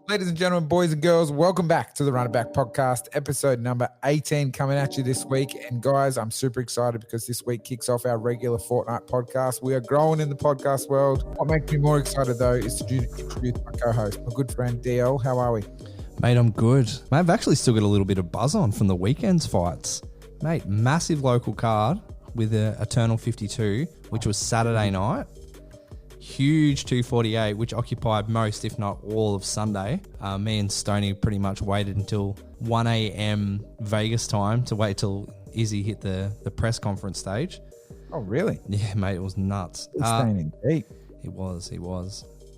Ladies and gentlemen, boys and girls, welcome back to the Run It Back podcast, episode number 18 coming at you this week. And guys, I'm super excited because this week kicks off our regular fortnight podcast. We are growing in the podcast world. What makes me more excited though is to introduce my co-host, my good friend DL. How are we? Mate, I'm good. Mate, I've actually still got a little bit of buzz on from the weekend's fights. Mate, massive local card with a Eternal 52, which was Saturday night. Huge 248, which occupied most, if not all, of Sunday. Me and Stoney pretty much waited until 1 a.m. Vegas time to wait till Izzy hit the press conference stage. Oh, really? Yeah, mate, it was nuts. Staying in deep. It was.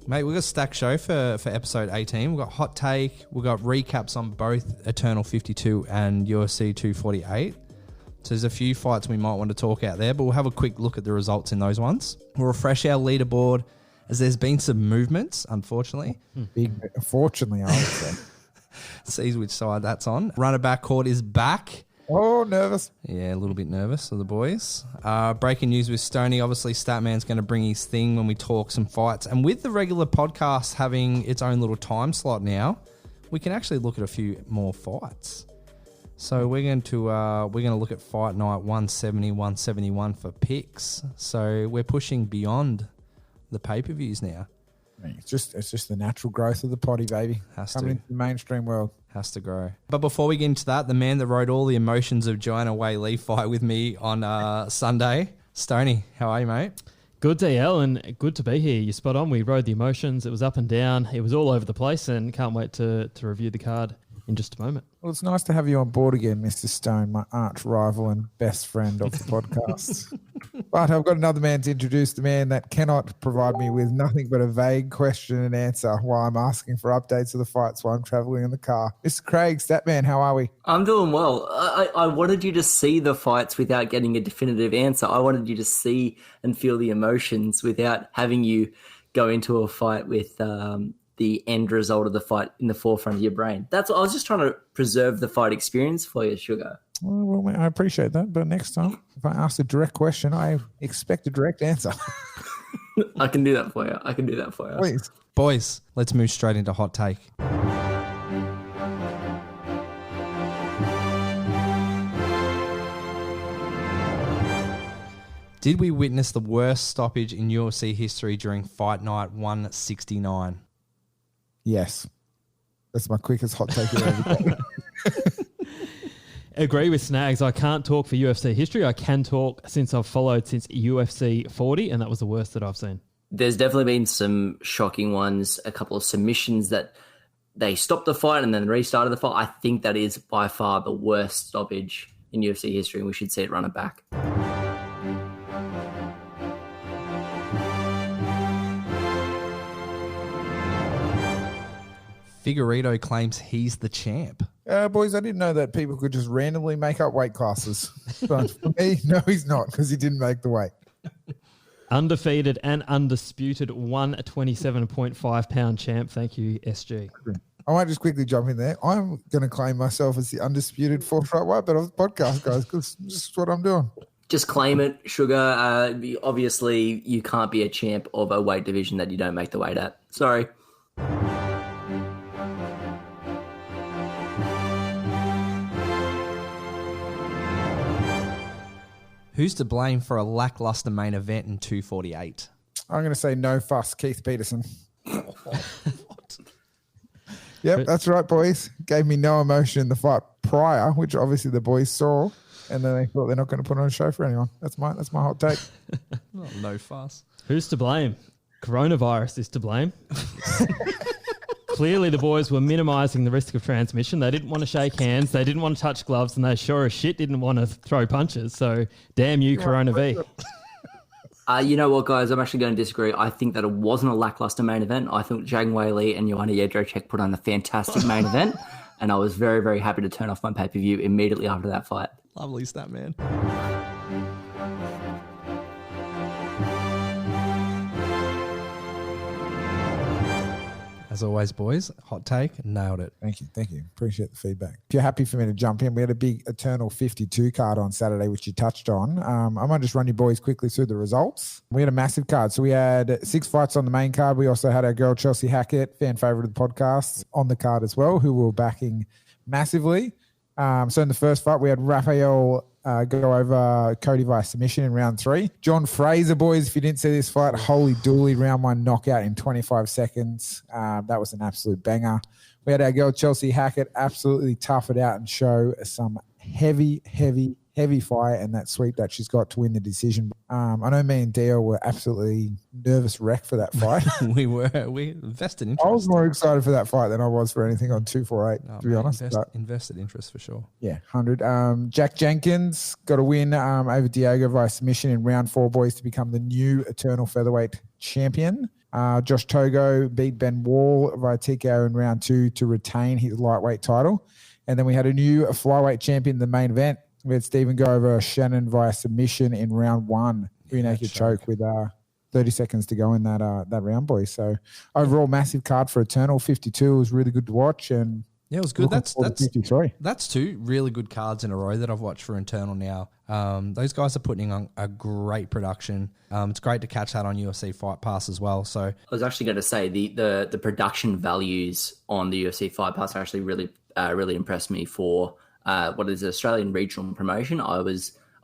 Mate, we've got a stacked show for episode 18. We've got hot take. We've got recaps on both Eternal 52 and UFC 248. So there's a few fights we might want to talk out there, but we'll have a quick look at the results in those ones. We'll refresh our leaderboard as there's been some movements, unfortunately. Unfortunately, I would say. Sees which side that's on. Run It Back court is back. Oh, nervous. Yeah, a little bit nervous of the boys. Breaking news with Stoney. Obviously, Statman's going to bring his thing when we talk some fights. And with the regular podcast having its own little time slot now, we can actually look at a few more fights. So we're going to look at Fight Night 170, 171 for picks. So we're pushing beyond the pay-per-views now. It's just the natural growth of the potty, baby. Coming into the mainstream world. Has to grow. But before we get into that, the man that wrote all the emotions of Joanna Wei-Lee fight with me on Sunday, Stoney, how are you, mate? Good, DL, and good to be here. You're spot on. We rode the emotions. It was up and down. It was all over the place, and can't wait to review the card in just a moment. Well, it's nice to have you on board again, Mr. Stone, my arch rival and best friend of the podcast. But I've got another man to introduce, the man that cannot provide me with nothing but a vague question and answer while I'm asking for updates of the fights while I'm traveling in the car. Mr. Craig, Statman, how are we? I'm doing well. I wanted you to see the fights without getting a definitive answer. I wanted you to see and feel the emotions without having you go into a fight with the end result of the fight in the forefront of your brain. I was just trying to preserve the fight experience for you, Sugar. Well, I appreciate that, but next time, if I ask a direct question, I expect a direct answer. I can do that for you. Please. Boys, let's move straight into hot take. Did we witness the worst stoppage in UFC history during Fight Night 169? Yes. That's my quickest hot take ever. Agree with Snagz. I can't talk for UFC history. I can talk since I've followed since UFC 40, and that was the worst that I've seen. There's definitely been some shocking ones, a couple of submissions that they stopped the fight and then restarted the fight. I think that is by far the worst stoppage in UFC history, and we should see it run it back. Figueiredo claims he's the champ. Boys, I didn't know that people could just randomly make up weight classes. But for me, no, he's not, because he didn't make the weight. Undefeated and undisputed 127.5 pound champ. Thank you, SG. I might just quickly jump in there. I'm going to claim myself as the undisputed forthright white belt of the podcast, guys, because this is what I'm doing. Just claim it, Sugar. Obviously, you can't be a champ of a weight division that you don't make the weight at. Sorry. Who's to blame for a lackluster main event in 248? I'm going to say no fuss, Keith Peterson. Yep, that's right, boys. Gave me no emotion in the fight prior, which obviously the boys saw, and then they thought they're not going to put on a show for anyone. That's my hot take. No fuss. Who's to blame? Coronavirus is to blame. Clearly, the boys were minimising the risk of transmission. They didn't want to shake hands. They didn't want to touch gloves, and they sure as shit didn't want to throw punches. So, damn you, Corona V. You know what, guys? I'm actually going to disagree. I think that it wasn't a lackluster main event. I think Zhang Weili and Joanna Jędrzejczyk put on a fantastic main event, and I was very, very happy to turn off my pay-per-view immediately after that fight. Lovely stat, man. As always, boys, hot take, nailed it. Thank you. Appreciate the feedback. If you're happy for me to jump in, we had a big Eternal 52 card on Saturday, which you touched on. I might just run you boys quickly through the results. We had a massive card. So we had 6 fights on the main card. We also had our girl Chelsea Hackett, fan favorite of the podcast, on the card as well, who we were backing massively. So in the first fight, we had Raphael go over Cody via submission in round 3. John Fraser, boys, if you didn't see this fight, holy dooly, round 1 knockout in 25 seconds. That was an absolute banger. We had our girl Chelsea Hackett absolutely tough it out and show some heavy fight and that sweep that she's got to win the decision. I know me and Dio were absolutely nervous wreck for that fight. We invested interest. I was more excited for that fight than I was for anything on 248, to be honest. Invested interest for sure. Yeah, 100. Jack Jenkins got a win over Diego via submission in round 4, boys, to become the new Eternal Featherweight champion. Josh Togo beat Ben Wall via TKO in round 2 to retain his lightweight title. And then we had a new flyweight champion in the main event. We had Stephen go over Shannon via submission in round 1. Rear naked choke with 30 seconds to go in that round, boys. So overall, massive card for Eternal 52. Was really good to watch. And yeah, it was good. That's 53. That's 2 really good cards in a row that I've watched for Eternal now. Those guys are putting on a great production. It's great to catch that on UFC Fight Pass as well. So I was actually going to say the production values on the UFC Fight Pass actually really impressed me for what is an Australian regional promotion. I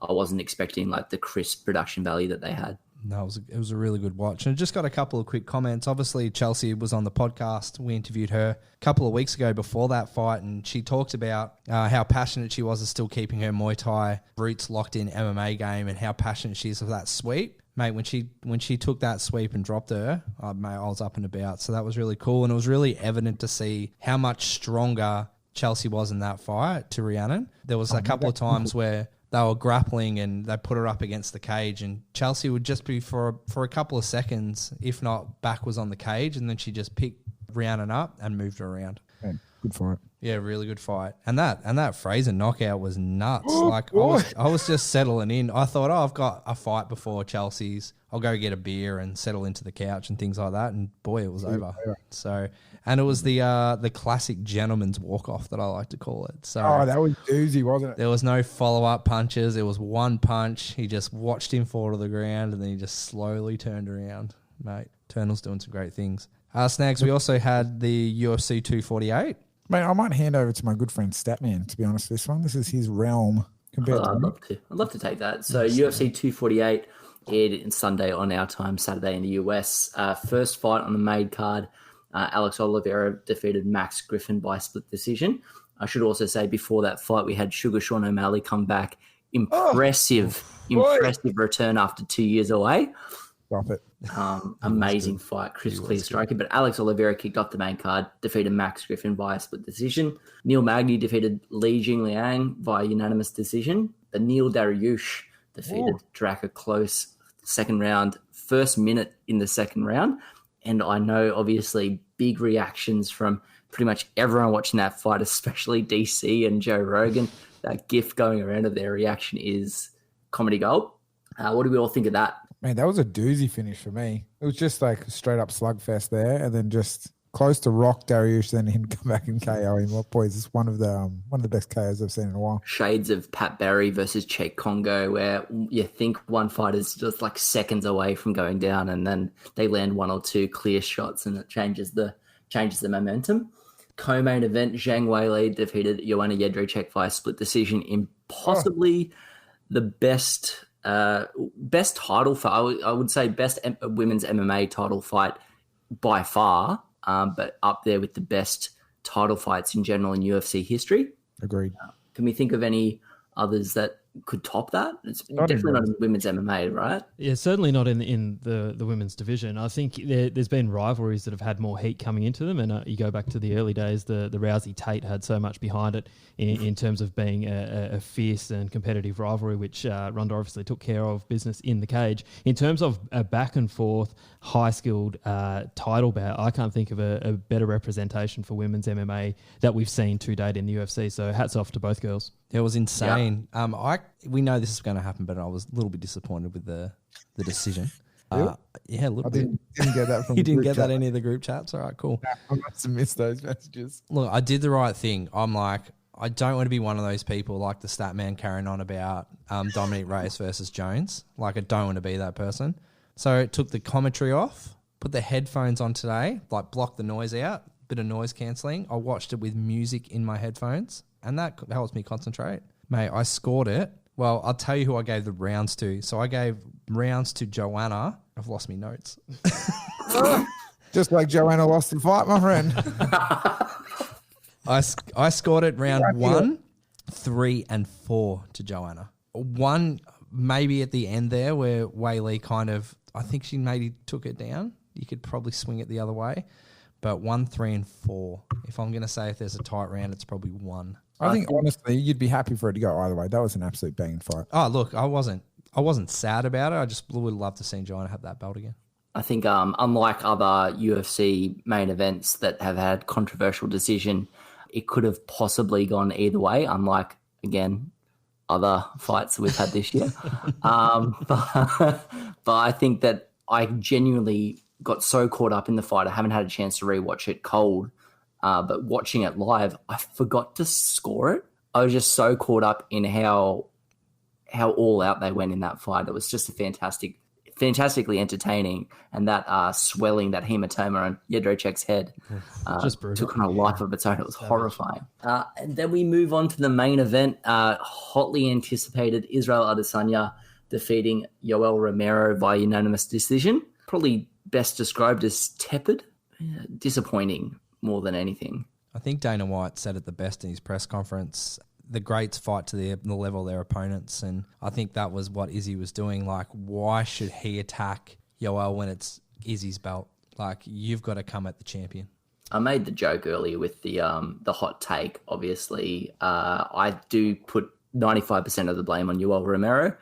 wasn't expecting like the crisp production value that they had. No, it was a really good watch. And just got a couple of quick comments. Obviously, Chelsea was on the podcast. We interviewed her a couple of weeks ago before that fight, and she talked about how passionate she was of still keeping her Muay Thai roots locked in MMA game and how passionate she is of that sweep. Mate, when she took that sweep and dropped her, mate, I was up and about. So that was really cool. And it was really evident to see how much stronger Chelsea was in that fight to Rhiannon. There was a couple of times where they were grappling and they put her up against the cage, and Chelsea would just be for a couple of seconds, if not back was on the cage, and then she just picked Rhiannon up and moved her around. Yeah, good fight. Yeah, really good fight. And that Fraser knockout was nuts. I was just settling in. I thought, I've got a fight before Chelsea's. I'll go get a beer and settle into the couch and things like that. And boy, it was over. So, and it was the classic gentleman's walk off that I like to call it. So that was doozy, wasn't it? There was no follow up punches. It was one punch. He just watched him fall to the ground and then he just slowly turned around. Mate, Eternal's doing some great things. Snagz, we also had the UFC 248. Mate, I might hand over to my good friend Statman, to be honest, this one. This is his realm compared to I'd love to take that. So UFC 248 aired in Sunday on our time, Saturday in the US. First fight on the main card, Alex Oliveira defeated Max Griffin by split decision. I should also say before that fight, we had Sugar Sean O'Malley come back. Impressive return after 2 years away. Stop it. Amazing fight, clear striker. But Alex Oliveira kicked off the main card, defeated Max Griffin via split decision. Neil Magny defeated Li Jingliang via unanimous decision. The Neil Dariush defeated Draka close second round, first minute in the second round. And I know, obviously, big reactions from pretty much everyone watching that fight, especially DC and Joe Rogan. That gif going around of their reaction is comedy gold. What do we all think of that? Man, that was a doozy finish for me. It was just like a straight up slugfest there, and then just close to rock Dariush, then him come back and KO him. Well, boys, it's one of the best KOs I've seen in a while. Shades of Pat Barry versus Cheick Kongo, where you think one fighter's just like seconds away from going down, and then they land one or two clear shots, and it changes the momentum. Co-main event, Zhang Weili defeated Joanna Jędrzejczyk via split decision in possibly the best title fight. I would say best women's MMA title fight by far, but up there with the best title fights in general in UFC history. Agreed. Can we think of any others that could top that? It's definitely not in women's MMA, right? Yeah, certainly not in the women's division. I think there's been rivalries that have had more heat coming into them, and you go back to the early days, the Rousey-Tate had so much behind it in terms of being a fierce and competitive rivalry, which Ronda obviously took care of business in the cage. In terms of a back and forth, high-skilled title bout, I can't think of a better representation for women's MMA that we've seen to date in the UFC, so hats off to both girls. It was insane. Yeah. We know this is going to happen, but I was a little bit disappointed with the decision. Yeah, a little I bit. didn't get that from You the didn't group get that chat. any of the group chats? All right, cool. I must have missed those messages. Look, I did the right thing. I'm like, I don't want to be one of those people like the Statman carrying on about Dominic Reyes versus Jones. Like, I don't want to be that person. So took the commentary off, put the headphones on today, like blocked the noise out, bit of noise cancelling. I watched it with music in my headphones, and that helps me concentrate. Mate, I scored it. Well, I'll tell you who I gave the rounds to. So I gave rounds to Joanna. I've lost me notes. Just like Joanna lost the fight, my friend. I scored it round 1, 3, and 4 to Joanna. 1 maybe at the end there where Whaley kind of, I think she maybe took it down. You could probably swing it the other way. But 1, 3, and 4. If I'm going to say if there's a tight round, it's probably 1. I think honestly, you'd be happy for it to go either way. That was an absolute banging fight. Oh, look, I wasn't sad about it. I just would love to see Joanna have that belt again. I think unlike other UFC main events that have had controversial decision, it could have possibly gone either way, unlike, again, other fights that we've had this year. But I think that I genuinely got so caught up in the fight. I haven't had a chance to rewatch it cold, but watching it live, I forgot to score it. I was just so caught up in how all out they went in that fight. It was just fantastically entertaining, and that swelling, that hematoma on Jedrzejczyk's head took on a life of its own. It was horrifying. And then we move on to the main event, hotly anticipated Israel Adesanya defeating Yoel Romero by unanimous decision. Probably best described as tepid, disappointing more than anything. I think Dana White said it the best in his press conference. The greats fight to the level of their opponents, and I think that was what Izzy was doing. Like, why should he attack Yoel when it's Izzy's belt? Like, you've got to come at the champion. I made the joke earlier with the hot take. Obviously, I do put 95% of the blame on Yoel Romero.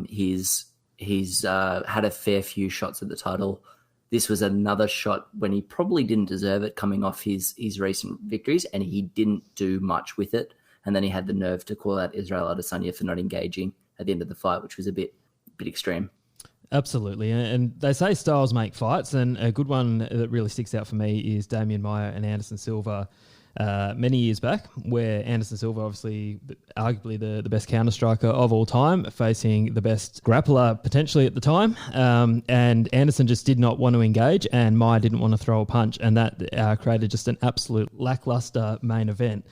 He's had a fair few shots at the title. This was another shot when he probably didn't deserve it, coming off his recent victories, and he didn't do much with it. And then he had the nerve to call out Israel Adesanya for not engaging at the end of the fight, which was a bit extreme. Absolutely. And they say styles make fights, and a good one that really sticks out for me is Damian Maia and Anderson Silva many years back, where Anderson Silva, obviously arguably the best counter striker of all time, facing the best grappler potentially at the time. And Anderson just did not want to engage, and Maia didn't want to throw a punch, and that created just an absolute lackluster main event.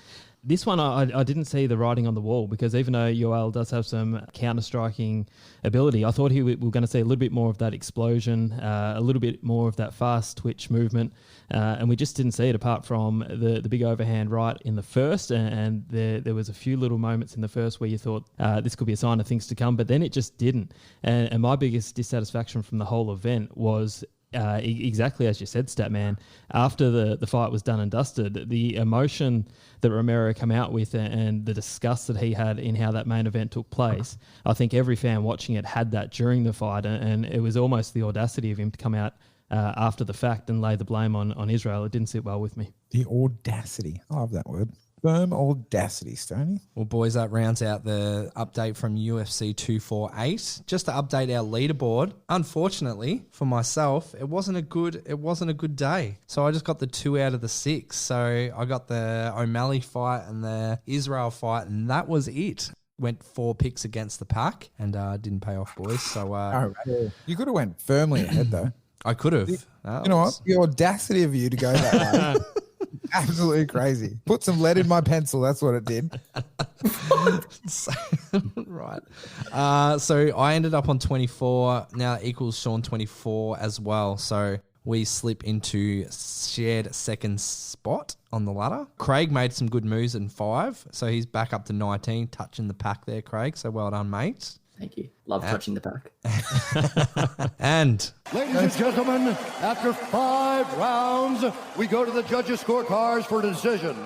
This one, I didn't see the writing on the wall, because even though Yoel does have some counter-striking ability, I thought we were going to see a little bit more of that explosion, a little bit more of that fast twitch movement, and we just didn't see it apart from the big overhand right in the first, and there was a few little moments in the first where you thought this could be a sign of things to come, but then it just didn't. And my biggest dissatisfaction from the whole event was exactly as you said, Statman. After the fight was done and dusted, the emotion that Romero came out with and the disgust that he had in how that main event took place, I think every fan watching it had that during the fight, and it was almost the audacity of him to come out after the fact and lay the blame on Israel. It didn't sit well with me. The audacity. I love that word. Firm audacity, Stoney. Well, boys, that rounds out the update from UFC 248. Just to update our leaderboard, unfortunately for myself, it wasn't a good day. So I just got the 2 out of the 6. So I got the O'Malley fight and the Israel fight, and that was it. Went 4 picks against the pack, and didn't pay off, boys. So you could have went firmly ahead though. I could have. You know what? The audacity of you to go that way. Absolutely crazy. Put some lead in my pencil. That's what it did. Right. So I ended up on 24. Now that equals Sean 24 as well. So we slip into shared second spot on the ladder. Craig made some good moves in 5. So he's back up to 19, touching the pack there, Craig. So well done, mate. Thank you. Love touching the pack. And ladies and gentlemen, after 5 rounds, we go to the judges' scorecards for decision.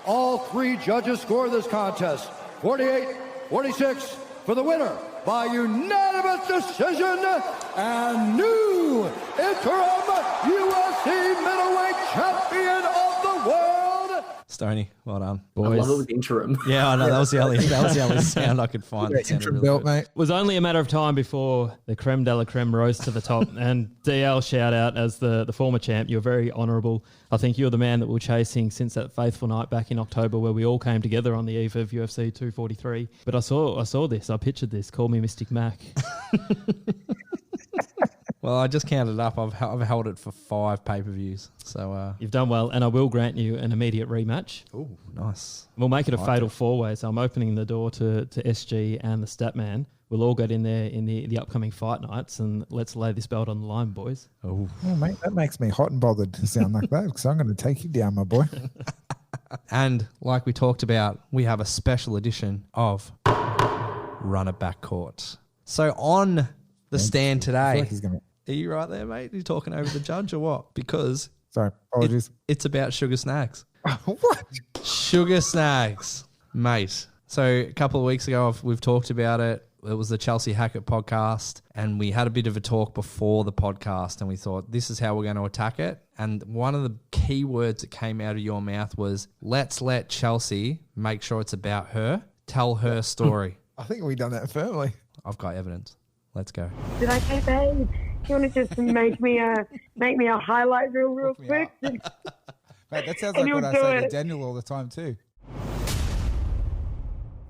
All 3 judges score this contest 48-46 for the winner by unanimous decision, and new interim UFC middleweight champion of the world, Stoney, well done. I love it with interim. Yeah, I know. That was the only sound I could find. That sounded Interim really belt, good. mate. It was only a matter of time before the creme de la creme rose to the top. And DL, shout out as the former champ. You're very honourable. I think you're the man that we're chasing since that faithful night back in October where we all came together on the eve of UFC 243. But I saw this. I pictured this. Call me Mystic Mac. Well, I just counted up. I've held it for 5 pay-per-views. So You've done well, and I will grant you an immediate rematch. oh, nice. We'll make it a fatal four-way, so I'm opening the door to SG and the Statman. We'll all get in there in the upcoming fight nights, and let's lay this belt on the line, boys. Oh, Oh, mate, that makes me hot and bothered to sound like that because I'm going to take you down, my boy. and like we talked about, we have a special edition of Run It Back Court. So on the stand I feel today, like he's going to... are you right there, mate? Are you talking over the judge or what? Because Sorry, apologies. it's about Suga Snagz. What? Suga Snagz, mate. So a couple of weeks ago, we've talked about it. It was the Chelsea Hackett podcast, and we had a bit of a talk before the podcast, and we thought, this is how we're going to attack it. And one of the key words that came out of your mouth was, let's let Chelsea make sure it's about her, tell her story. I think we've done that firmly. I've got evidence. Let's go. Did I say, babe? You want to just make me a highlight reel real quick? Mate, that sounds And like what you'll I do say to it. Daniel all the time too.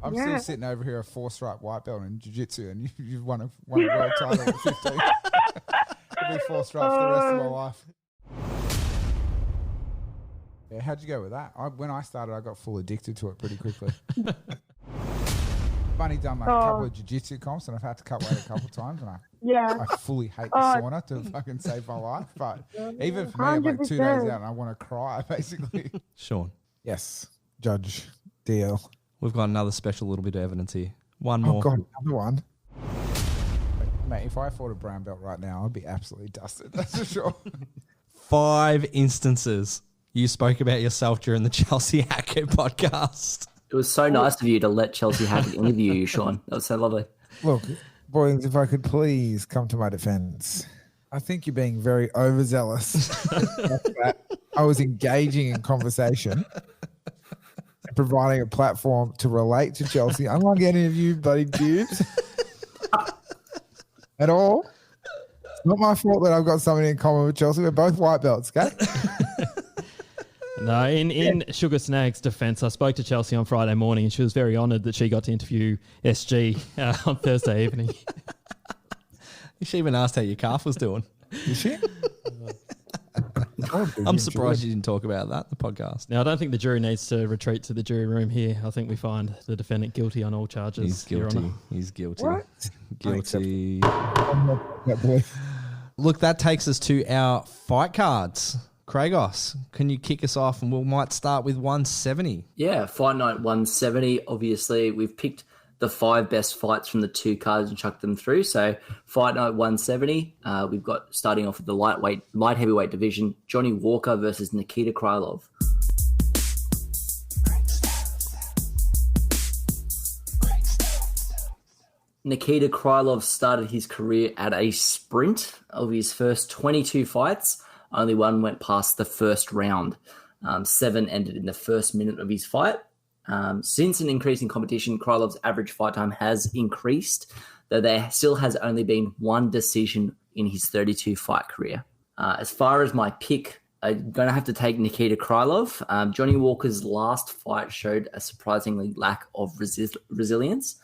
I'm still Yeah. sitting over here a 4-stripe white belt in jiu-jitsu and you've won a world title at 15. I'll be 4 stripes for the rest of my life. Yeah, how'd you go with that? When I started, I got full addicted to it pretty quickly. I've only done like a couple of jiu-jitsu comps and I've had to cut weight a couple of times and Yeah. I fully hate the sauna to fucking save my life. But even for me, I'm like 2 days 100%. out and I want to cry basically. Sean, Yes, Judge DL. we've got another special little bit of evidence here. One Oh more. God, another one. Mate, if I fought a brown belt right now, I'd be absolutely dusted. That's for sure. 5 instances you spoke about yourself during the Chelsea Hackett podcast. It was so nice of you to let Chelsea Hackett interview you, Sean. That was so lovely. Look, boys, if I could please come to my defense, I think you're being very overzealous. I was engaging in conversation and providing a platform to relate to Chelsea, unlike any of you bloody dupes at all. It's not my fault that I've got something in common with Chelsea. We're both white belts, okay? No, in Suga Snag's defence, I spoke to Chelsea on Friday morning and she was very honoured that she got to interview SG on Thursday evening. She even asked how your calf was doing. Is she? I'm surprised you didn't talk about that in the podcast. Now, I don't think the jury needs to retreat to the jury room here. I think we find the defendant guilty on all charges. He's Your guilty. Honour. He's guilty. What? Guilty. That boy. Look, that takes us to our fight cards. Kragos, can you kick us off? And we might start with 170. Yeah, Fight Night 170. Obviously, we've picked the 5 best fights from the 2 cards and chucked them through. So Fight Night 170, we've got starting off with the light heavyweight division, Johnny Walker versus Nikita Krylov. Nikita Krylov started his career at a sprint. Of his first 22 fights, only 1 went past the first round. 7 ended in the first minute of his fight. Since an increase in competition, Krylov's average fight time has increased, though there still has only been 1 decision in his 32-fight career. As far as my pick, I'm going to have to take Nikita Krylov. Johnny Walker's last fight showed a surprisingly lack of resilience.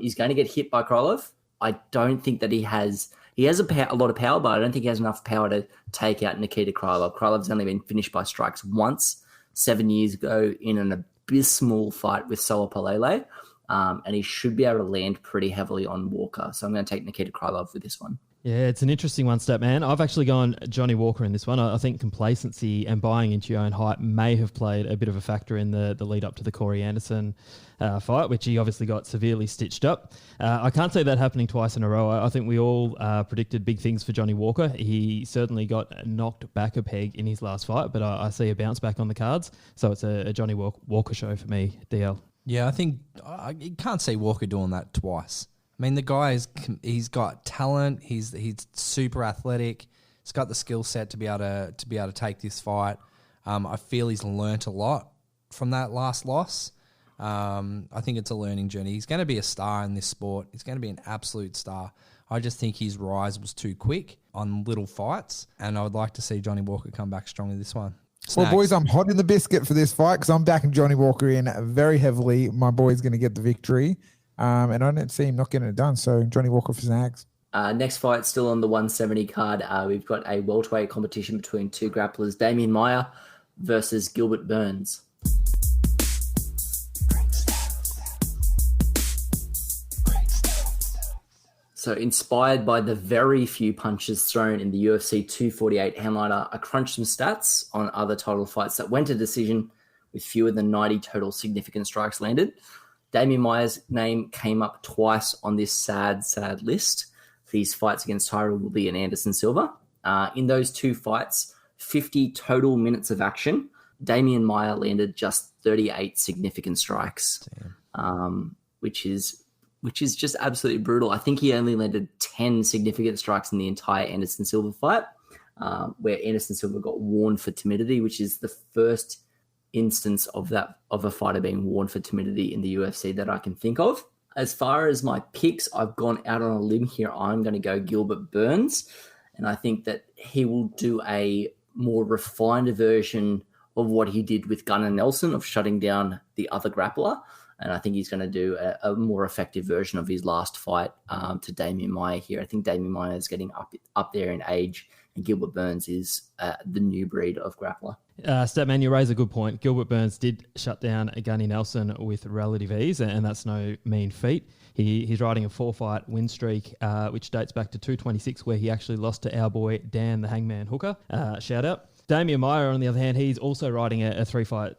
He's going to get hit by Krylov. I don't think that he has a lot of power, but I don't think he has enough power to take out Nikita Krylov. Krylov's only been finished by strikes once, 7 years ago, in an abysmal fight with Soa Palele, and he should be able to land pretty heavily on Walker. So I'm going to take Nikita Krylov with this one. Yeah, it's an interesting one, Statman. I've actually gone Johnny Walker in this one. I think complacency and buying into your own hype may have played a bit of a factor in the lead up to the Corey Anderson fight, which he obviously got severely stitched up. I can't say that happening twice in a row. I think we all predicted big things for Johnny Walker. He certainly got knocked back a peg in his last fight, but I see a bounce back on the cards. So it's a Johnny Walker show for me, DL. Yeah, I think you can't see Walker doing that twice. I mean, the guy he's got talent. He's super athletic. He's got the skill set to be able to take this fight. I feel he's learnt a lot from that last loss. I think it's a learning journey. He's going to be a star in this sport. He's going to be an absolute star. I just think his rise was too quick on little fights, and I would like to see Johnny Walker come back strongly this one. Well, Snagz. boys, I'm hot in the biscuit for this fight because I'm backing Johnny Walker in very heavily. My boy's going to get the victory, and I don't see him not getting it done. So Johnny Walker for Snagz. Next fight, still on the 170 card. We've got a welterweight competition between two grapplers, Damian Maia versus Gilbert Burns. So inspired by the very few punches thrown in the UFC 248 handliner, I crunched some stats on other title fights that went to decision with fewer than 90 total significant strikes landed. Damian Maia's name came up twice on this sad list for his fights against Tyron Woodley and Anderson Silva. In those two fights, 50 total minutes of action, Damian Maia landed just 38 significant strikes, which is just absolutely brutal. I think he only landed 10 significant strikes in the entire Anderson Silva fight, where Anderson Silva got warned for timidity, which is the first instance of a fighter being warned for timidity in the UFC that I can think of. As far as my picks, I've gone out on a limb here. I'm going to go Gilbert Burns, and I think that he will do a more refined version of what he did with Gunnar Nelson of shutting down the other grappler. And I think he's going to do a more effective version of his last fight to Damian Maia here. I think Damian Maia is getting up there in age, and Gilbert Burns is the new breed of grappler. Statman, you raise a good point. Gilbert Burns did shut down Gunnar Nelson with relative ease, and that's no mean feat. He's riding a 4-fight win streak, which dates back to 226, where he actually lost to our boy Dan the Hangman Hooker. Shout out. Damian Maia, on the other hand, he's also riding a 3-fight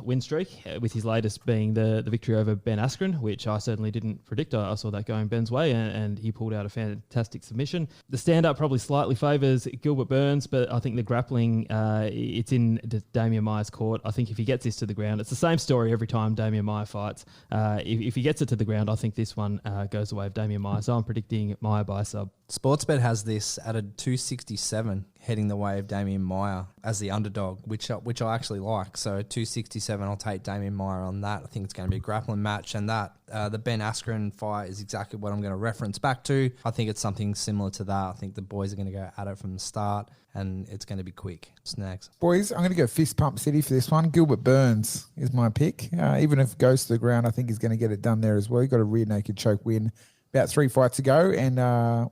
win streak, with his latest being the victory over Ben Askren, which I certainly didn't predict. I saw that going Ben's way, and he pulled out a fantastic submission. The stand-up probably slightly favours Gilbert Burns, but I think the grappling, it's in Damian Maia's court. I think if he gets this to the ground, it's the same story every time Damian Maia fights. If he gets it to the ground, I think this one goes the way of Damian Maia. So I'm predicting Maia by a sub. Sportsbet has this at a 267 heading the way of Damian Maia as the underdog, which I actually like. So 267, I'll take Damian Maia on that. I think it's going to be a grappling match, and that the Ben Askren fight is exactly what I'm going to reference back to. I think it's something similar to that. I think the boys are going to go at it from the start, and it's going to be quick. Snagz. Boys, I'm going to go Fist Pump City for this one. Gilbert Burns is my pick. Even if it goes to the ground, I think he's going to get it done there as well. He got a rear naked choke win about 3 fights ago, and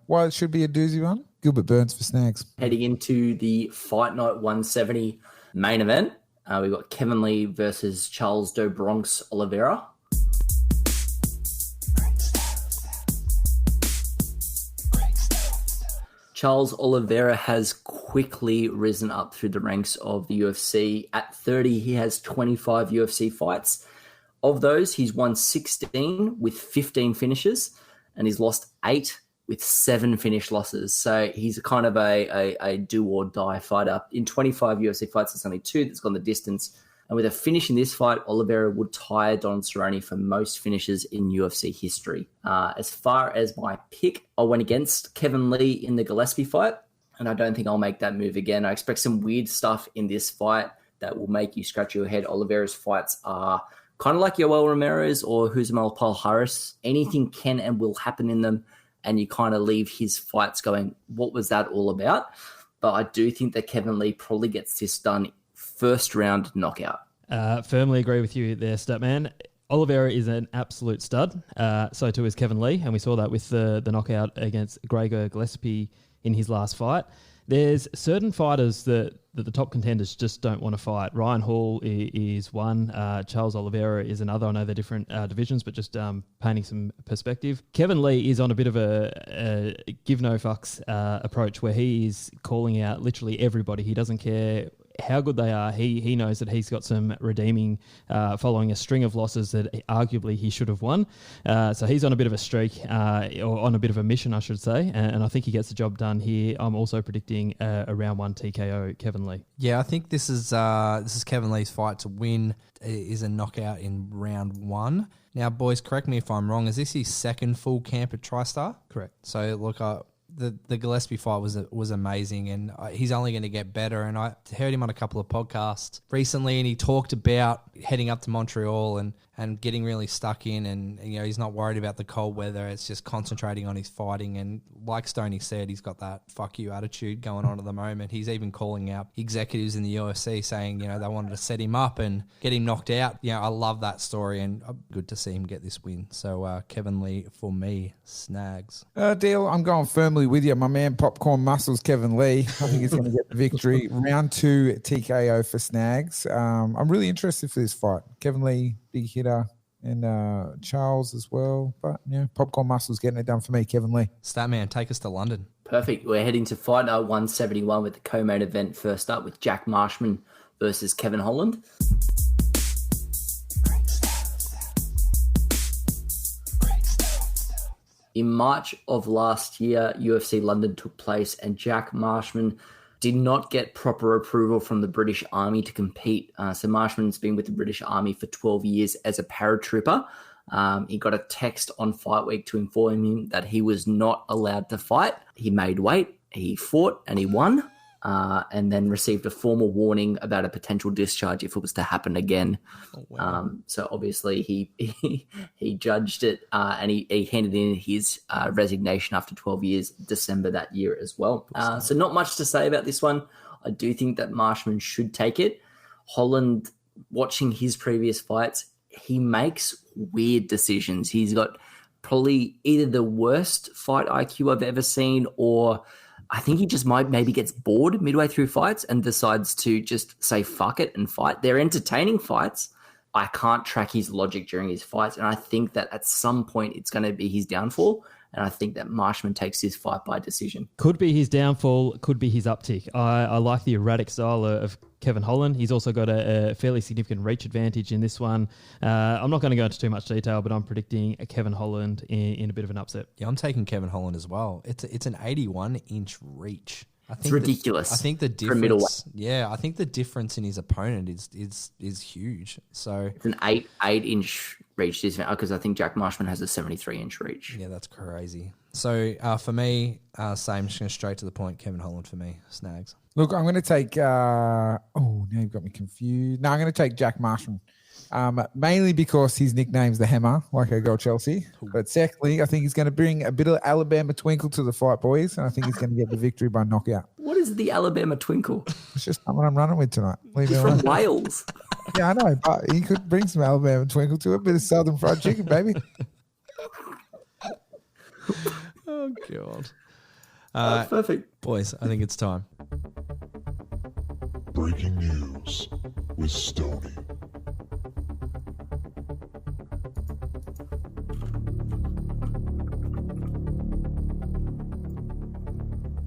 it should be a doozy one. Gilbert Burns for Snagz. Heading into the Fight Night 170 main event, we've got Kevin Lee versus Charles Do Bronx Oliveira. Charles Oliveira has quickly risen up through the ranks of the UFC. At 30, he has 25 UFC fights. Of those, he's won 16 with 15 finishes, and he's lost 8 with 7 finish losses. So he's kind of a do-or-die fighter. In 25 UFC fights, there's only 2 that's gone the distance. And with a finish in this fight, Oliveira would tie Don Cerrone for most finishes in UFC history. As far as my pick, I went against Kevin Lee in the Gillespie fight, and I don't think I'll make that move again. I expect some weird stuff in this fight that will make you scratch your head. Oliveira's fights are kind of like Yoel Romero's or Husam Paul-Harris. Anything can and will happen in them, and you kind of leave his fights going, what was that all about? But I do think that Kevin Lee probably gets this done first round knockout. Firmly agree with you there, Statman. Oliveira is an absolute stud. So too is Kevin Lee, and we saw that with the knockout against Gregor Gillespie in his last fight. There's certain fighters that the top contenders just don't want to fight. Ryan Hall is one. Charles Oliveira is another. I know they're different divisions, but just painting some perspective. Kevin Lee is on a bit of a give no fucks approach, where he is calling out literally everybody. He doesn't care how good they are. He knows that he's got some redeeming following a string of losses that arguably he should have won. So he's on a bit of a streak, or on a bit of a mission, I should say. And I think he gets the job done here. I'm also predicting a round 1 TKO Kevin Lee. Yeah, I think this is Kevin Lee's fight to win. It is a knockout in round 1. Now, boys, correct me if I'm wrong. Is this his second full camp at TriStar? Correct. So, look, the Gillespie fight was amazing, and he's only going to get better. And I heard him on a couple of podcasts recently, and he talked about heading up to Montreal and getting really stuck in, and he's not worried about the cold weather. It's just concentrating on his fighting, and like Stoney said, he's got that fuck you attitude going on at the moment. He's even calling out executives in the UFC saying they wanted to set him up and get him knocked out. I love that story, and good to see him get this win. So Kevin Lee for me, Snagz. Deal, I'm going firmly with you. My man Popcorn Muscles, Kevin Lee. I think he's going to get the victory. Round 2 TKO for Snagz. I'm really interested for this fight. Kevin Lee, big hitter, and Charles as well. But Popcorn Muscles getting it done for me, Kevin Lee. Statman, take us to London. Perfect. We're heading to Fight Night 171 with the co-main event first up with Jack Marshman versus Kevin Holland. In March of last year, UFC London took place, and Jack Marshman did not get proper approval from the British Army to compete. So Marshman's been with the British Army for 12 years as a paratrooper. He got a text on Fight Week to inform him that he was not allowed to fight. He made weight, he fought, and he won. And then received a formal warning about a potential discharge if it was to happen again. Oh, wow. So obviously he judged it and he handed in his resignation after 12 years, December that year as well. So not much to say about this one. I do think that Marshman should take it. Holland, watching his previous fights, he makes weird decisions. He's got probably either the worst fight IQ I've ever seen, or I think he just maybe gets bored midway through fights and decides to just say fuck it and fight. They're entertaining fights. I can't track his logic during his fights, and I think that at some point it's going to be his downfall, and I think that Marshman takes this fight by decision. Could be his downfall, could be his uptick. I like the erratic style of Kevin Holland. He's also got a fairly significant reach advantage in this one. I'm not going to go into too much detail, but I'm predicting a Kevin Holland in a bit of an upset. Yeah, I'm taking Kevin Holland as well. It's an 81-inch reach. It's ridiculous. I think the difference. Yeah, I think the difference in his opponent is huge. So it's an 8-inch reach because I think Jack Marshman has a 73-inch reach. Yeah, that's crazy. So for me, same, just going straight to the point. Kevin Holland for me, Snagz. Look, I'm going to take. Now you've got me confused. No, I'm going to take Jack Marshman. Mainly because his nickname's the Hammer, like I go Chelsea. But secondly, I think he's going to bring a bit of Alabama twinkle to the fight, boys, and I think he's going to get the victory by knockout. What is the Alabama twinkle? It's just something I'm running with tonight. He's from Wales. Yeah, I know, but he could bring some Alabama twinkle to it. Bit of Southern fried chicken, baby. Oh, God. That's perfect. Boys, I think it's time. Breaking news with Stoney.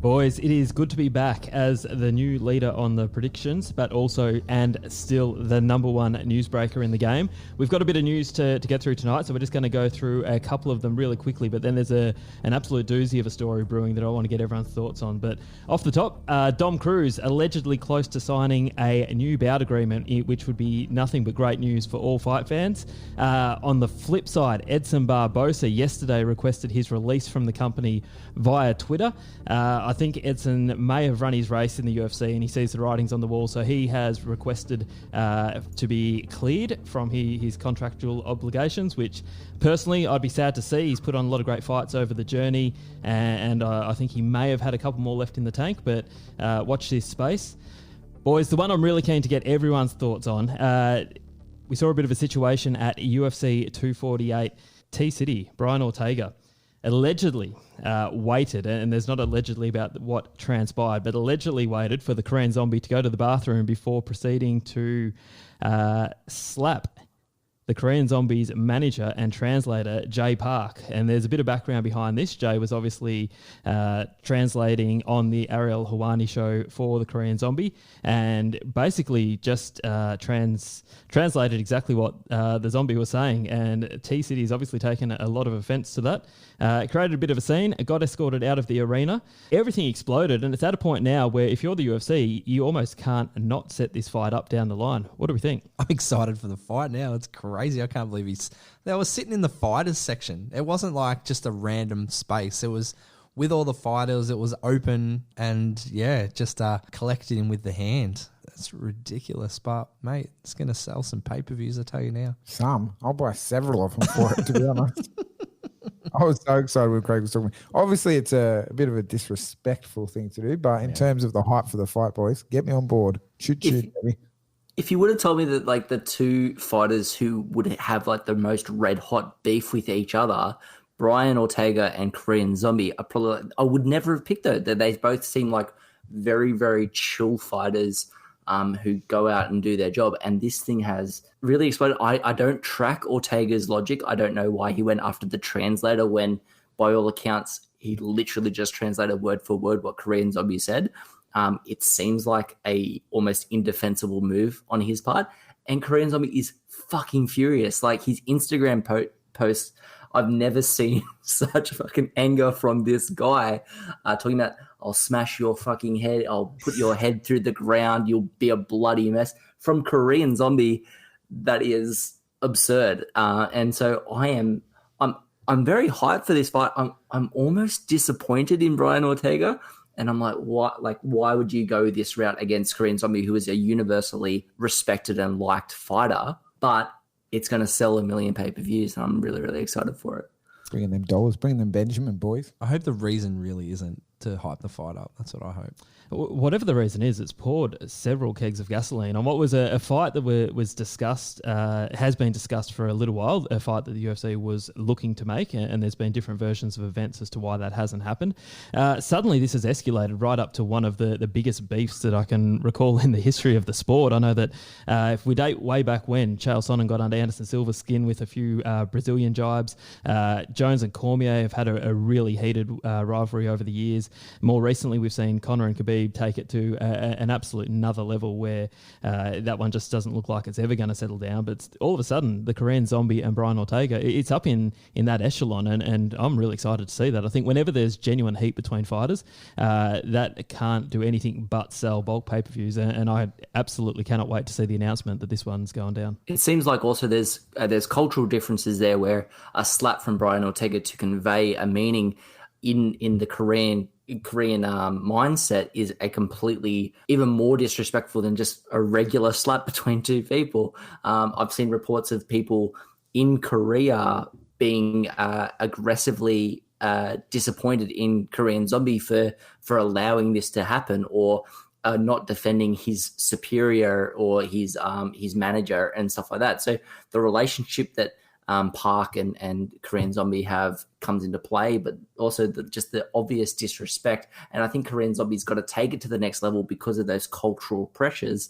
Boys, it is good to be back as the new leader on the predictions, but also and still the number one newsbreaker in the game. We've got a bit of news to get through tonight, so we're just going to go through a couple of them really quickly, but then there's an absolute doozy of a story brewing that I want to get everyone's thoughts on. But off the top, Dom Cruz allegedly close to signing a new bout agreement, which would be nothing but great news for all fight fans. On the flip side, Edson Barbosa yesterday requested his release from the company via Twitter. I think Edson may have run his race in the UFC and he sees the writings on the wall, so he has requested to be cleared from his contractual obligations, which personally I'd be sad to see. He's put on a lot of great fights over the journey, and I think he may have had a couple more left in the tank, but watch this space. Boys, the one I'm really keen to get everyone's thoughts on, we saw a bit of a situation at UFC 248 T-City. Brian Ortega allegedly waited, and there's not allegedly about what transpired, but allegedly waited for the Korean Zombie to go to the bathroom before proceeding to slap the Korean Zombie's manager and translator, Jay Park. And there's a bit of background behind this. Jay was obviously translating on the Ariel Helwani show for the Korean Zombie and basically just translated exactly what the Zombie was saying. And T-City's obviously taken a lot of offense to that. It created a bit of a scene. It got escorted out of the arena. Everything exploded, and it's at a point now where if you're the UFC, you almost can't not set this fight up down the line. What do we think? I'm excited for the fight now. It's crazy. I can't believe they were sitting in the fighters section. It wasn't like just a random space. It was with all the fighters. It was open and just collected him with the hand. That's ridiculous. But mate, it's going to sell some pay-per-views, I tell you now. I'll buy several of them for it, to be honest. I was so excited when Craig was talking. Obviously, it's a bit of a disrespectful thing to do, but in terms of the hype for the fight, boys, get me on board. Shoot, baby. If you would have told me that like the two fighters who would have like the most red hot beef with each other, Brian Ortega and Korean Zombie, I would never have picked those. They both seem like very, very chill fighters who go out and do their job. And this thing has really exploded. I don't track Ortega's logic. I don't know why he went after the translator when, by all accounts, he literally just translated word for word what Korean Zombie said. It seems like a almost indefensible move on his part. And Korean Zombie is fucking furious. Like his Instagram posts, I've never seen such fucking anger from this guy talking about, I'll smash your fucking head. I'll put your head through the ground. You'll be a bloody mess. From Korean Zombie, that is absurd. And so I'm very hyped for this fight. I'm almost disappointed in Brian Ortega. And I'm like, what? Like, why would you go this route against Korean Zombie, who is a universally respected and liked fighter? But it's going to sell 1 million pay-per-views, and I'm really, really excited for it. Bringing them dollars, bring them Benjamin, boys. I hope the reason really isn't to hype the fight up. That's what I hope. Whatever the reason is, it's poured several kegs of gasoline on what was a fight that was discussed, has been discussed for a little while, a fight that the UFC was looking to make, and there's been different versions of events as to why that hasn't happened. Suddenly, this has escalated right up to one of the biggest beefs that I can recall in the history of the sport. I know that if we date way back when, Chael Sonnen got under Anderson Silva's skin with a few Brazilian jibes, Jones and Cormier have had a really heated rivalry over the years. More recently, we've seen Conor and Khabib take it to an absolute another level where that one just doesn't look like it's ever going to settle down. But all of a sudden, the Korean Zombie and Brian Ortega, it's up in that echelon, and I'm really excited to see that. I think whenever there's genuine heat between fighters, that can't do anything but sell bulk pay-per-views, and I absolutely cannot wait to see the announcement that this one's going down. It seems like also there's cultural differences there, where a slap from Brian Ortega to convey a meaning in the Korean mindset is a completely even more disrespectful than just a regular slap between two people. I've seen reports of people in Korea being aggressively disappointed in Korean Zombie for allowing this to happen, or not defending his superior or his manager and stuff like that. So the relationship that Park and Korean Zombie have comes into play, but also just the obvious disrespect. And I think Korean Zombie's got to take it to the next level because of those cultural pressures.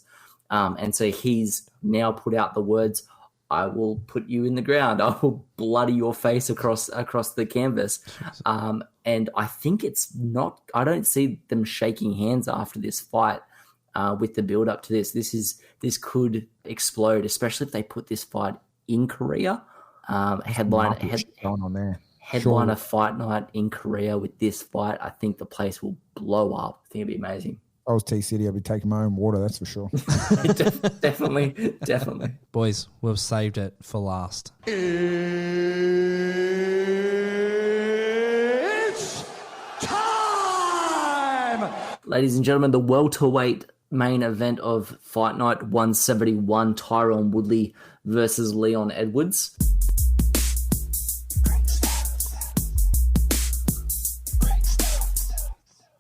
And so he's now put out the words, I will put you in the ground. I will bloody your face across the canvas. And I think I don't see them shaking hands after this fight with the build up to this. This could explode, especially if they put this fight in Korea. Headline a fight night in Korea with this fight. I think the place will blow up. I think it'd be amazing. If I was T-City, I'd be taking my own water, that's for sure. Definitely. Boys, we've saved it for last. It's time! Ladies and gentlemen, the welterweight main event of Fight Night 171, Tyron Woodley versus Leon Edwards.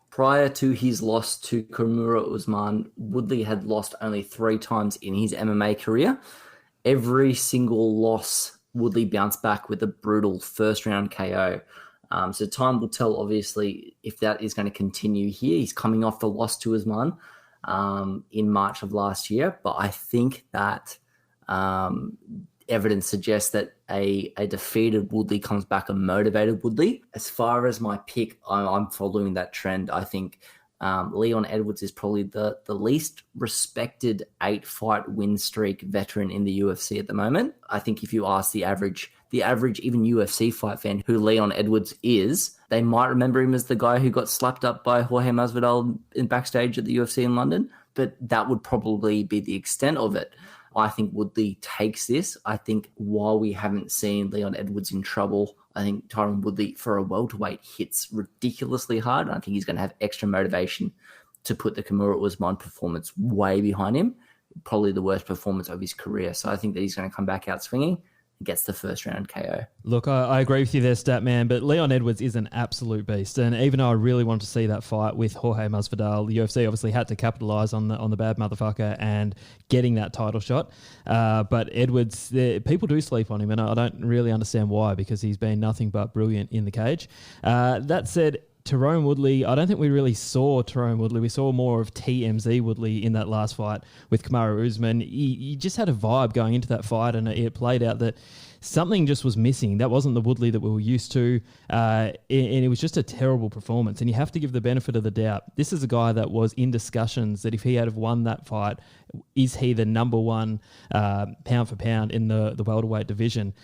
Prior to his loss to Kamaru Usman, Woodley had lost only 3 times in his MMA career. Every single loss, Woodley bounced back with a brutal first-round KO. So time will tell, obviously, if that is going to continue here. He's coming off the loss to Usman in March of last year, but I think that evidence suggests that a defeated Woodley comes back a motivated Woodley. As far as my pick, I'm following that trend. I think Leon Edwards is probably the least respected 8-fight win streak veteran in the UFC at the moment. I think if you ask the average even UFC fight fan who Leon Edwards is, they might remember him as the guy who got slapped up by Jorge Masvidal in backstage at the UFC in London, but that would probably be the extent of it. I think Woodley takes this. I think while we haven't seen Leon Edwards in trouble, I think Tyron Woodley for a welterweight hits ridiculously hard. I think he's going to have extra motivation to put the Kimura Usman performance way behind him, probably the worst performance of his career. So I think that he's going to come back out swinging and gets the first round KO. Look, I agree with you there, Statman, but Leon Edwards is an absolute beast. And even though I really want to see that fight with Jorge Masvidal, the UFC obviously had to capitalise on the bad motherfucker and getting that title shot. But Edwards, people do sleep on him, and I don't really understand why, because he's been nothing but brilliant in the cage. That said, Tyrone Woodley, I don't think we really saw Tyrone Woodley. We saw more of TMZ Woodley in that last fight with Kamaru Usman. He just had a vibe going into that fight, and it played out that something just was missing. That wasn't the Woodley that we were used to, and it was just a terrible performance. And you have to give the benefit of the doubt. This is a guy that was in discussions that if he had have won that fight, is he the number one pound for pound in the welterweight division?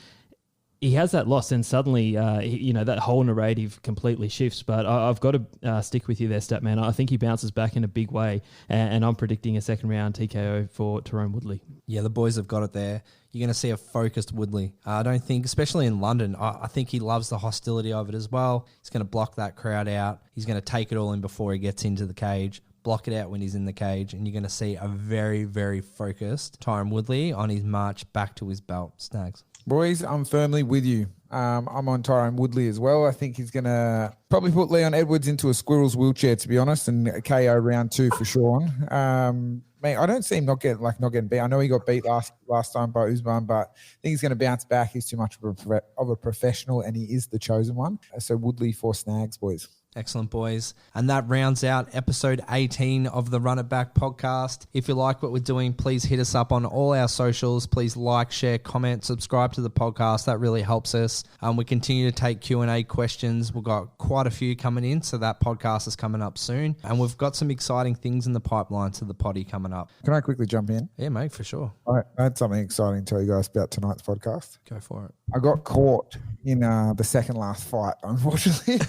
He has that loss, and suddenly, that whole narrative completely shifts. But I've got to stick with you there, Statman. I think he bounces back in a big way, and I'm predicting a second round TKO for Tyrone Woodley. Yeah, the boys have got it there. You're going to see a focused Woodley. I don't think, especially in London, I think he loves the hostility of it as well. He's going to block that crowd out. He's going to take it all in before he gets into the cage, block it out when he's in the cage, and you're going to see a very, very focused Tyrone Woodley on his march back to his belt. Snagz. Boys, I'm firmly with you. I'm on Tyrone Woodley as well. I think he's going to probably put Leon Edwards into a squirrel's wheelchair, to be honest, and KO round 2 for Sean. Mate, I don't see him not getting beat. I know he got beat last time by Usman, but I think he's going to bounce back. He's too much of a professional, and he is the chosen one. So Woodley for Snagz, boys. Excellent, boys. And that rounds out episode 18 of the Run It Back podcast. If you like what we're doing, please hit us up on all our socials. Please like, share, comment, subscribe to the podcast. That really helps us. We continue to take Q&A questions. We've got quite a few coming in, so that podcast is coming up soon. And we've got some exciting things in the pipeline to the potty coming up. Can I quickly jump in? Yeah, mate, for sure. I had something exciting to tell you guys about tonight's podcast. Go for it. I got caught in the second last fight, unfortunately.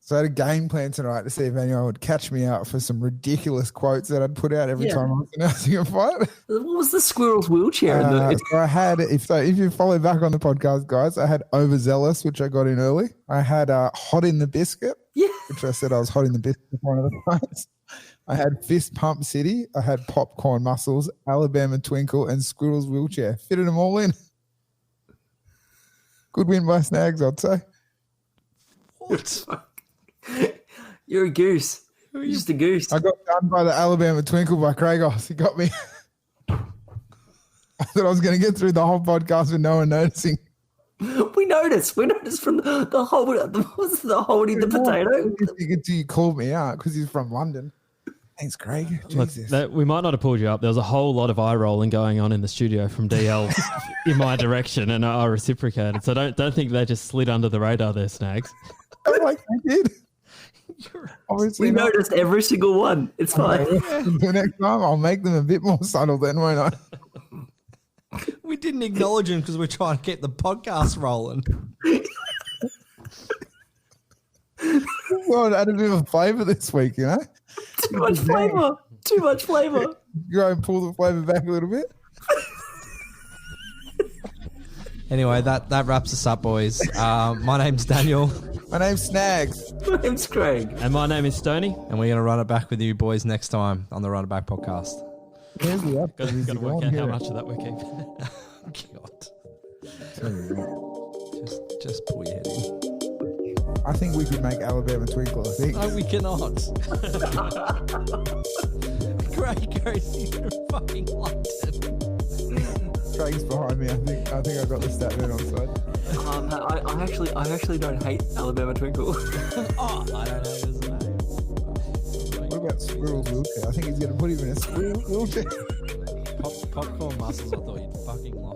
So I had a game plan tonight to see if anyone would catch me out for some ridiculous quotes that I'd put out every time I was announcing a fight. What was the squirrel's wheelchair? So I had, if you follow back on the podcast, guys, I had overzealous, which I got in early. I had hot in the biscuit, which I said I was hot in the biscuit for one of the fights. I had fist pump city. I had popcorn muscles, Alabama twinkle, and squirrel's wheelchair. Fitted them all in. Good win by Snagz, I'd say. What? You're a goose. You're just a goose. I got done by the Alabama twinkle by Kragos. He got me. I thought I was going to get through the whole podcast with no one noticing. We noticed from the holding the potato. Until you called me out because he's from London. Thanks, Craig. Look, we might not have pulled you up. There was a whole lot of eye rolling going on in the studio from DL in my direction, and I reciprocated. So don't think they just slid under the radar there, Snagz. Like I did. We noticed every single one. It's fine. The next time I'll make them a bit more subtle then, won't I? We didn't acknowledge him because we're trying to get the podcast rolling. Well, it added a bit of flavour this week, you know? Too much flavour. Go and pull the flavour back a little bit. Anyway, that wraps us up, boys. My name's Daniel. My name's Snagz. My name's Craig. And my name is Stoney. And we're going to run it back with you boys next time on the Run It Back podcast. Here's the Got to work out how much of that we're keeping. God. Just pull your head in. I think we could make Alabama twinkle, I think. No, we cannot. Craig goes in fucking London. Craig's behind me. I think I got the Statman on side. I actually don't hate Alabama Twinkle. I don't know his name. What about squirrel's wheelchair? I think he's going to put him in a squirrel wheelchair. Popcorn muscles, I thought you'd fucking lie.